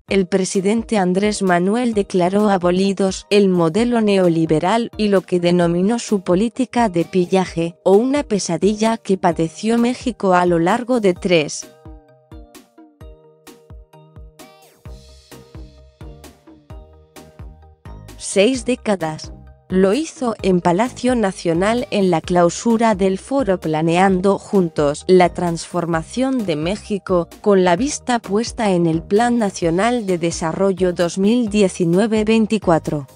el presidente Andrés Manuel declaró abolidos el modelo neoliberal y lo que denominó su política de pillaje, o una pesadilla que padeció México a lo largo de 6 décadas. Lo hizo en Palacio Nacional en la clausura del foro Planeando Juntos la Transformación de México, con la vista puesta en el Plan Nacional de Desarrollo 2019-24.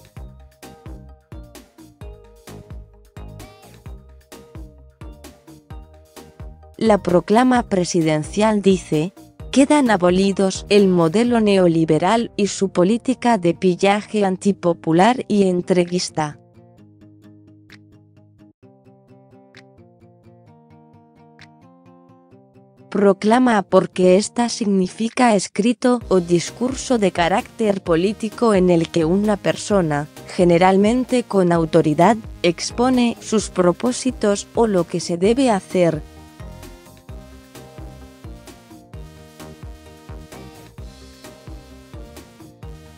La proclama presidencial dice: quedan abolidos el modelo neoliberal y su política de pillaje antipopular y entreguista. Proclama porque esta significa escrito o discurso de carácter político en el que una persona, generalmente con autoridad, expone sus propósitos o lo que se debe hacer.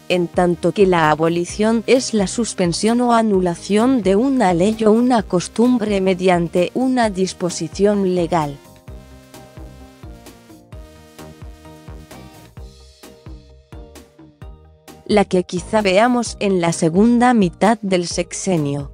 En tanto que la abolición es la suspensión o anulación de una ley o una costumbre mediante una disposición legal. La que quizá veamos en la segunda mitad del sexenio.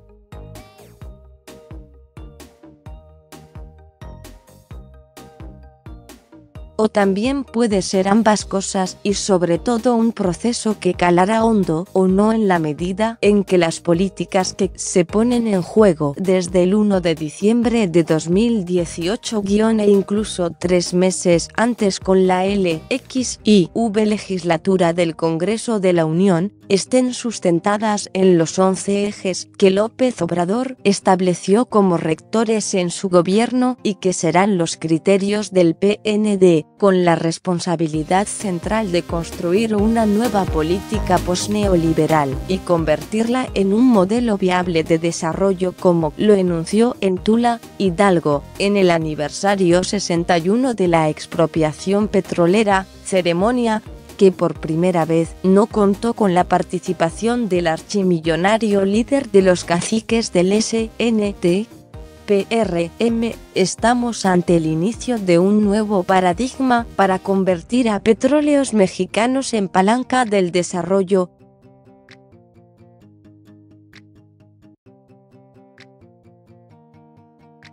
O también puede ser ambas cosas y sobre todo un proceso que calará hondo o no en la medida en que las políticas que se ponen en juego desde el 1 de diciembre de 2018 e incluso 3 meses antes con la LXIV legislatura del Congreso de la Unión, estén sustentadas en los 11 ejes que López Obrador estableció como rectores en su gobierno y que serán los criterios del PND, con la responsabilidad central de construir una nueva política posneoliberal y convertirla en un modelo viable de desarrollo, como lo enunció en Tula, Hidalgo, en el aniversario 61 de la expropiación petrolera, ceremonia que por primera vez no contó con la participación del archimillonario líder de los caciques del SNT. PRM, estamos ante el inicio de un nuevo paradigma para convertir a Petróleos Mexicanos en palanca del desarrollo.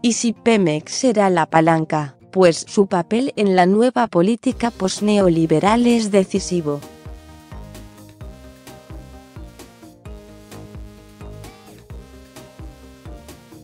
¿Y si Pemex será la palanca? Pues su papel en la nueva política posneoliberal es decisivo.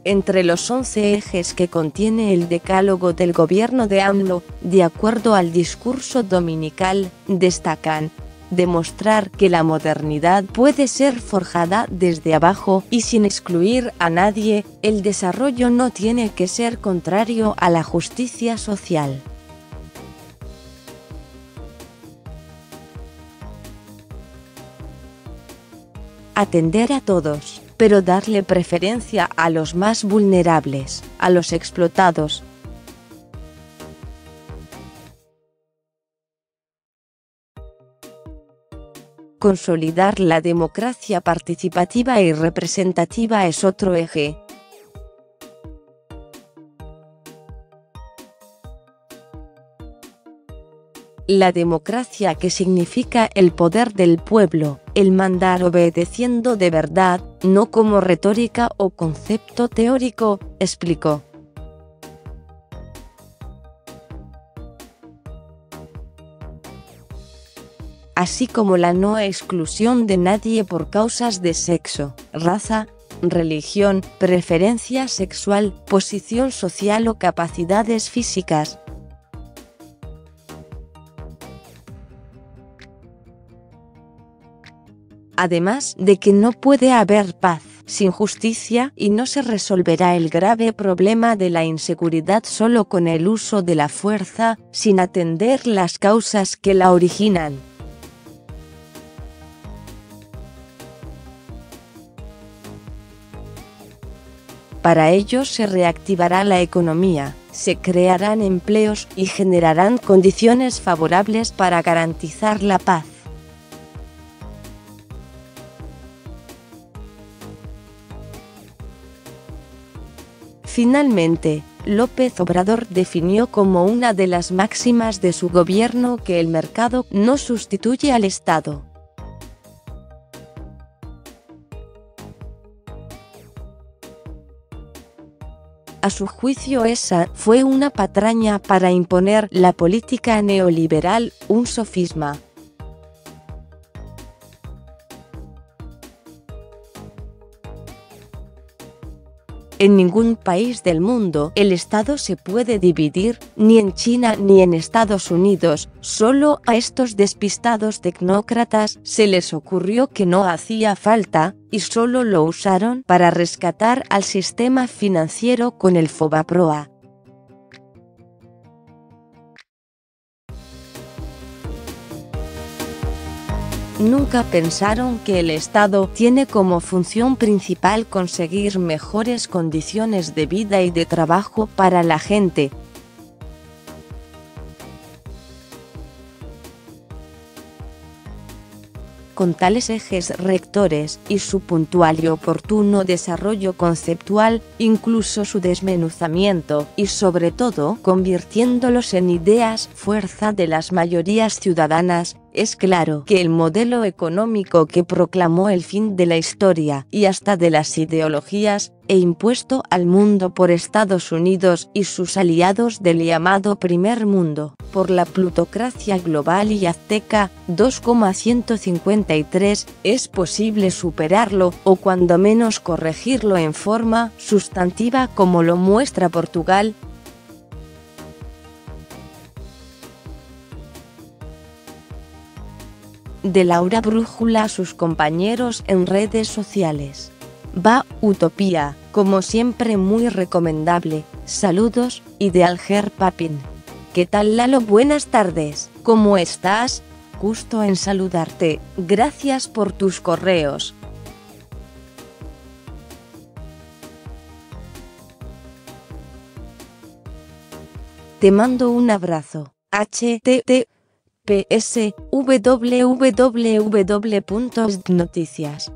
Entre los 11 ejes que contiene el decálogo del gobierno de AMLO, de acuerdo al discurso dominical, destacan: demostrar que la modernidad puede ser forjada desde abajo y sin excluir a nadie, el desarrollo no tiene que ser contrario a la justicia social. Atender a todos, pero darle preferencia a los más vulnerables, a los explotados. Consolidar la democracia participativa y representativa es otro eje. La democracia, que significa el poder del pueblo, el mandar obedeciendo de verdad, no como retórica o concepto teórico, explicó. Así como la no exclusión de nadie por causas de sexo, raza, religión, preferencia sexual, posición social o capacidades físicas. Además de que no puede haber paz sin justicia y no se resolverá el grave problema de la inseguridad solo con el uso de la fuerza, sin atender las causas que la originan. Para ello se reactivará la economía, se crearán empleos y generarán condiciones favorables para garantizar la paz. Finalmente, López Obrador definió como una de las máximas de su gobierno que el mercado no sustituye al Estado. A su juicio, esa fue una patraña para imponer la política neoliberal, un sofisma. En ningún país del mundo el Estado se puede dividir, ni en China ni en Estados Unidos. Solo a estos despistados tecnócratas se les ocurrió que no hacía falta, y solo lo usaron para rescatar al sistema financiero con el Fobaproa. Nunca pensaron que el Estado tiene como función principal conseguir mejores condiciones de vida y de trabajo para la gente. Con tales ejes rectores, y su puntual y oportuno desarrollo conceptual, incluso su desmenuzamiento, y sobre todo convirtiéndolos en ideas fuerza de las mayorías ciudadanas, es claro que el modelo económico que proclamó el fin de la historia y hasta de las ideologías, e impuesto al mundo por Estados Unidos y sus aliados del llamado Primer Mundo, por la plutocracia global y azteca, 2,153, es posible superarlo, o cuando menos corregirlo en forma sustantiva como lo muestra Portugal. De Laura Brújula a sus compañeros en redes sociales. Va, Utopía, como siempre muy recomendable. Saludos, Ideal Hair Papin. ¿Qué tal, Lalo? Buenas tardes, ¿cómo estás? Gusto en saludarte, gracias por tus correos. Te mando un abrazo. https www.noticias.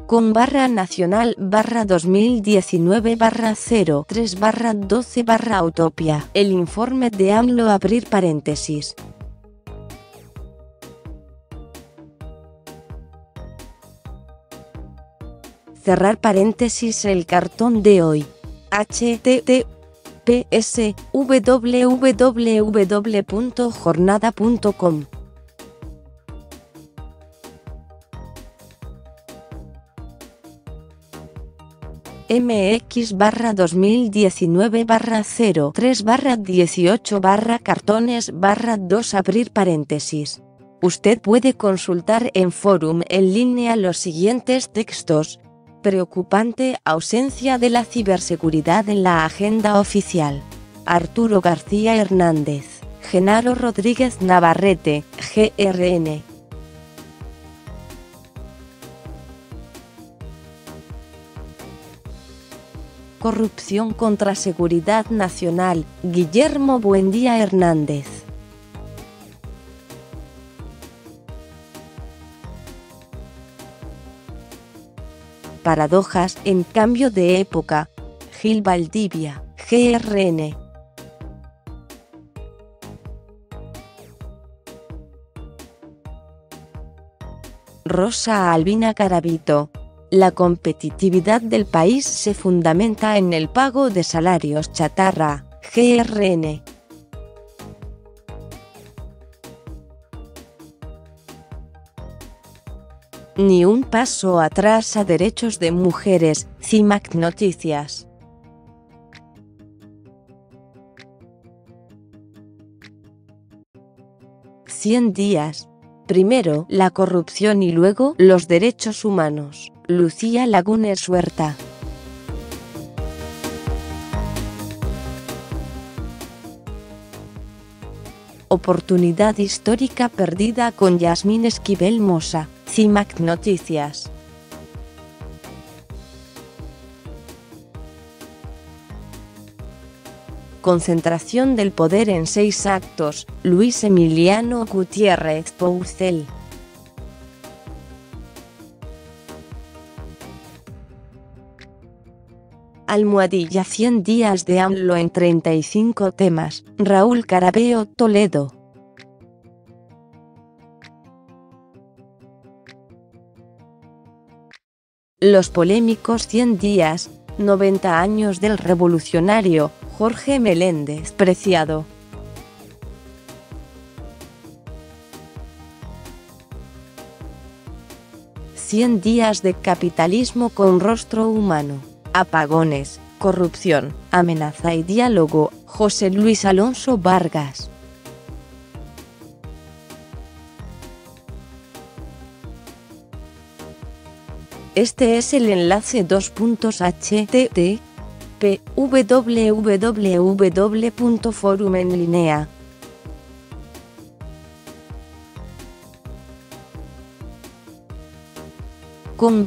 /nacional/2019/03/12/Utopia. El informe de AMLO abrir paréntesis. Cerrar paréntesis. El cartón de hoy. https www.jornada.com. MX/2019/03/18/cartones/2 abrir paréntesis. Usted puede consultar en Forum en línea los siguientes textos. Preocupante ausencia de la ciberseguridad en la agenda oficial. Arturo García Hernández, Genaro Rodríguez Navarrete, GRN. Corrupción contra Seguridad Nacional, Guillermo Buendía Hernández. Paradojas en cambio de época, Gil Valdivia, GRN. Rosa Albina Garavito. La competitividad del país se fundamenta en el pago de salarios chatarra, GRN. Ni un paso atrás a derechos de mujeres, CIMAC Noticias. «100 días. Primero la corrupción y luego los derechos humanos». Lucía Lagunes Huerta. Oportunidad histórica perdida con Yasmín Esquivel Mosa, CIMAC Noticias. Concentración del poder en 6 actos, Luis Emiliano Gutiérrez Poucel. Almohadilla 100 días de AMLO en 35 temas, Raúl Carabeo, Toledo. Los polémicos 100 días, 90 años del revolucionario, Jorge Meléndez Preciado. «100 días de capitalismo con rostro humano, apagones, corrupción, amenaza y diálogo», José Luis Alonso Vargas. Este es el enlace http www.forumenlinea. .com/.